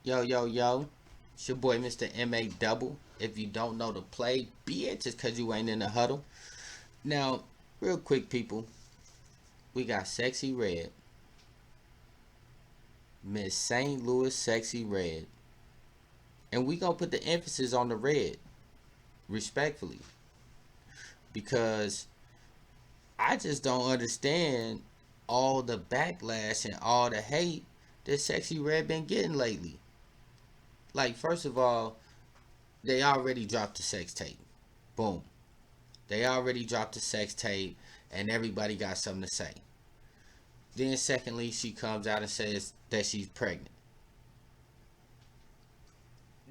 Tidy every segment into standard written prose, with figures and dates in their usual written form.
Yo, yo, yo. It's your boy, Mr. M.A. Double. If you don't know the play, be it just because you ain't in the huddle. Now, real quick, people, we got Sexy Red, Miss St. Louis Sexy Red. And we going to put the emphasis on the red, respectfully, because I just don't understand all the backlash and all the hate that Sexy Red been getting lately. Like, first of all, they already dropped the sex tape. Boom. They already dropped the sex tape and everybody got something to say. Then secondly, she comes out and says that she's pregnant.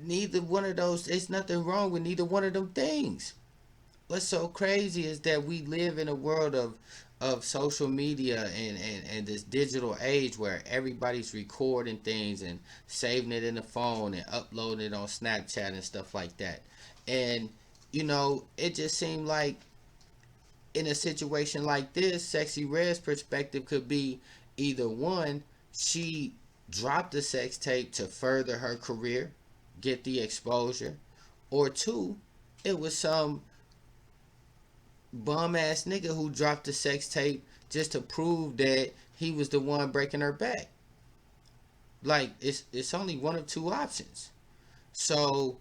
Neither one of those, there's nothing wrong with neither one of them things. What's so crazy is that we live in a world of social media and this digital age where everybody's recording things and saving it in the phone and uploading it on Snapchat and stuff like that. And it just seemed like in a situation like this, Sexy Red's perspective could be either one, she dropped the sex tape to further her career, get the exposure, or two, it was some bum ass nigga who dropped the sex tape just to prove that he was the one breaking her back. Like it's only one of two options. So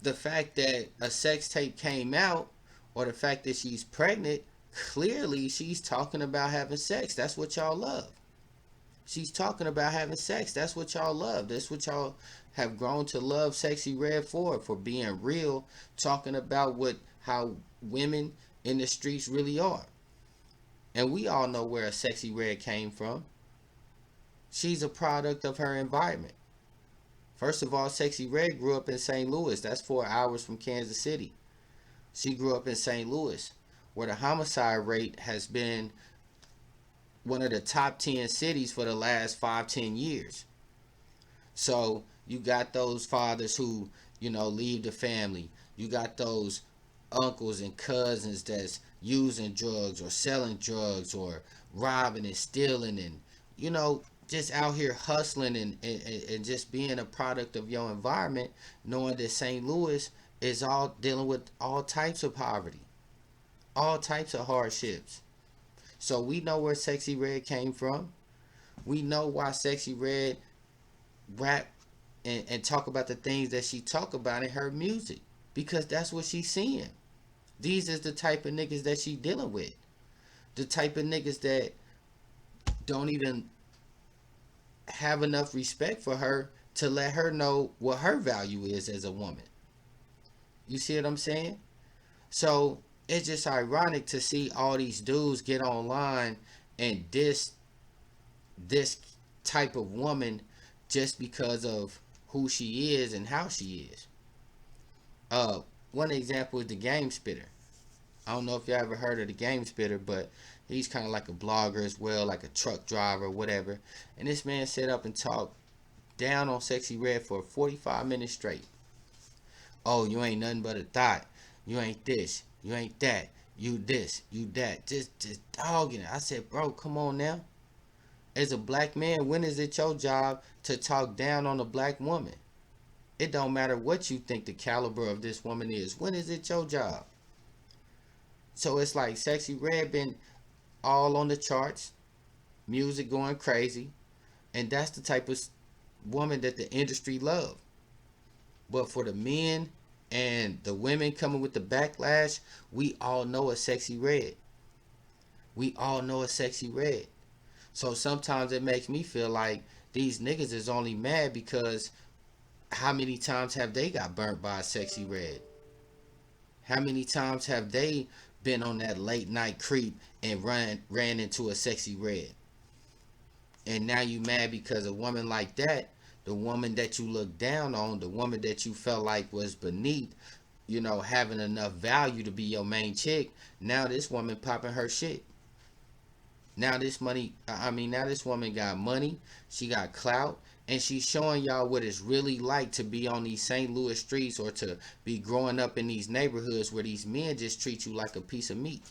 the fact that a sex tape came out or the fact that she's pregnant, clearly she's talking about having sex. That's what y'all love. She's talking about having sex. That's what y'all love. That's what y'all have grown to love Sexy Red for being real, talking about what how women in the streets really are. And we all know where a Sexy Red came from. She's a product of her environment. First of all, Sexy Red grew up in St. Louis. That's 4 hours from Kansas City. She grew up in St. Louis, where the homicide rate has been one of the top 10 cities for the last 5, 10 years. So you got those fathers who, leave the family. You got those uncles and cousins that's using drugs or selling drugs or robbing and stealing and, just out here hustling and just being a product of your environment, knowing that St. Louis is all dealing with all types of poverty, all types of hardships. So we know where Sexy Red came from. We know why Sexy Red rap and talk about the things that she talk about in her music. Because that's what she's seeing. These is the type of niggas that she dealing with. The type of niggas that don't even have enough respect for her to let her know what her value is as a woman. You see what I'm saying? So it's just ironic to see all these dudes get online and this type of woman just because of who she is and how she is. Uh, One example is the Game Spitter. I don't know if you ever heard of the Game Spitter, but he's kind of like a blogger as well, like a truck driver, whatever. And this man set up and talked down on Sexy Red for 45 minutes straight. Oh, you ain't nothing but a thought. You ain't this. You ain't that. You this. You that. Just dogging it. I said, bro, come on now. As a black man, when is it your job to talk down on a black woman? It don't matter what you think the caliber of this woman is. When is it your job? So it's like Sexy Red been all on the charts, music going crazy, and that's the type of woman that the industry love. But for the men and the women coming with the backlash, we all know a Sexy Red. We all know a Sexy Red. So sometimes it makes me feel like these niggas is only mad because how many times have they got burnt by a Sexy Red? How many times have they been on that late night creep and ran into a Sexy Red? And now you mad because a woman like that, the woman that you look down on, the woman that you felt like was beneath, having enough value to be your main chick, now this woman popping her shit. Now this woman got money, she got clout, and she's showing y'all what it's really like to be on these St. Louis streets or to be growing up in these neighborhoods where these men just treat you like a piece of meat.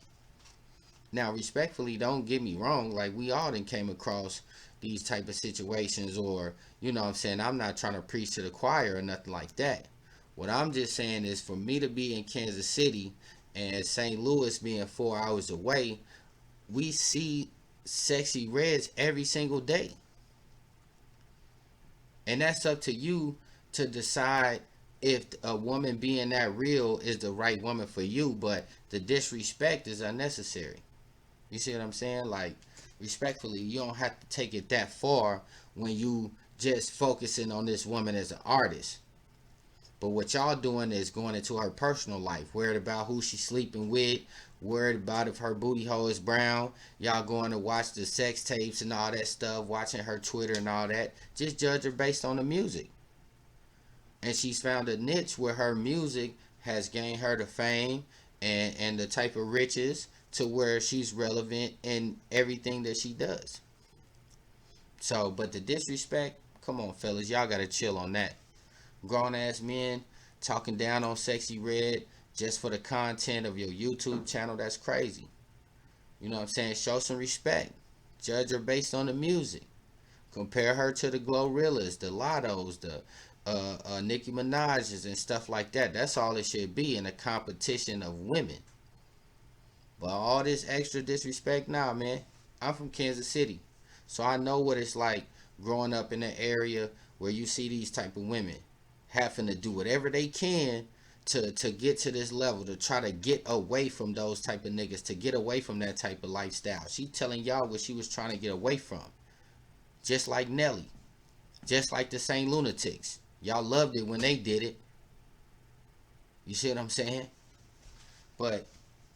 Now, respectfully, don't get me wrong, like we all done came across, these type of situations, or you know what I'm saying, I'm not trying to preach to the choir or nothing like that. What I'm just saying is, for me to be in Kansas City and St. Louis being 4 hours away, we see sexy reds every single day. And that's up to you to decide if a woman being that real is the right woman for you. But the disrespect is unnecessary. You see what I'm saying? Like, respectfully, you don't have to take it that far when you just focusing on this woman as an artist. But what y'all doing is going into her personal life, worried about who she's sleeping with, worried about if her booty hole is brown. Y'all going to watch the sex tapes and all that stuff, watching her Twitter and all that. Just judge her based on the music. And she's found a niche where her music has gained her the fame and the type of riches to where she's relevant in everything that she does. So, but the disrespect, come on, fellas, y'all gotta chill on that. Grown ass men talking down on Sexy Red just for the content of your YouTube channel, that's crazy. You know what I'm saying? Show some respect. Judge her based on the music. Compare her to the Glorillas, the Lottos, the Nicki Minaj's and stuff like that. That's all it should be in a competition of women. But all this extra disrespect, nah, man. I'm from Kansas City, so I know what it's like growing up in an area where you see these type of women having to do whatever they can to get to this level, to try to get away from those type of niggas, to get away from that type of lifestyle. She telling y'all what she was trying to get away from. Just like Nelly, just like the Saint Lunatics. Y'all loved it when they did it. You see what I'm saying? But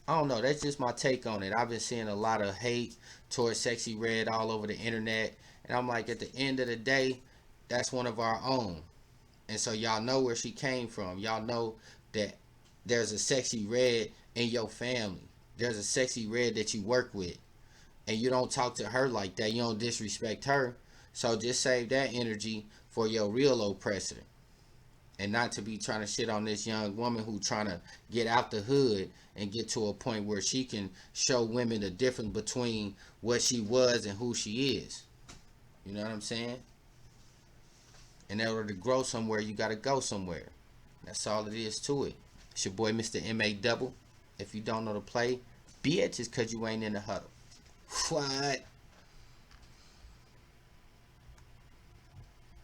I don't know. That's just my take on it. I've been seeing a lot of hate towards Sexy Red all over the internet, and I'm like, at the end of the day, that's one of our own. And so y'all know where she came from. Y'all know that there's a Sexy Red in your family. There's a Sexy Red that you work with, and you don't talk to her like that. You don't disrespect her. So just save that energy for your real oppressor, and not to be trying to shit on this young woman who trying to get out the hood and get to a point where she can show women the difference between what she was and who she is. You know what I'm saying? In order to grow somewhere, you gotta go somewhere. That's all it is to it. It's your boy Mr. M.A. Double. If you don't know the play, bitch, it's cause you ain't in the huddle. What?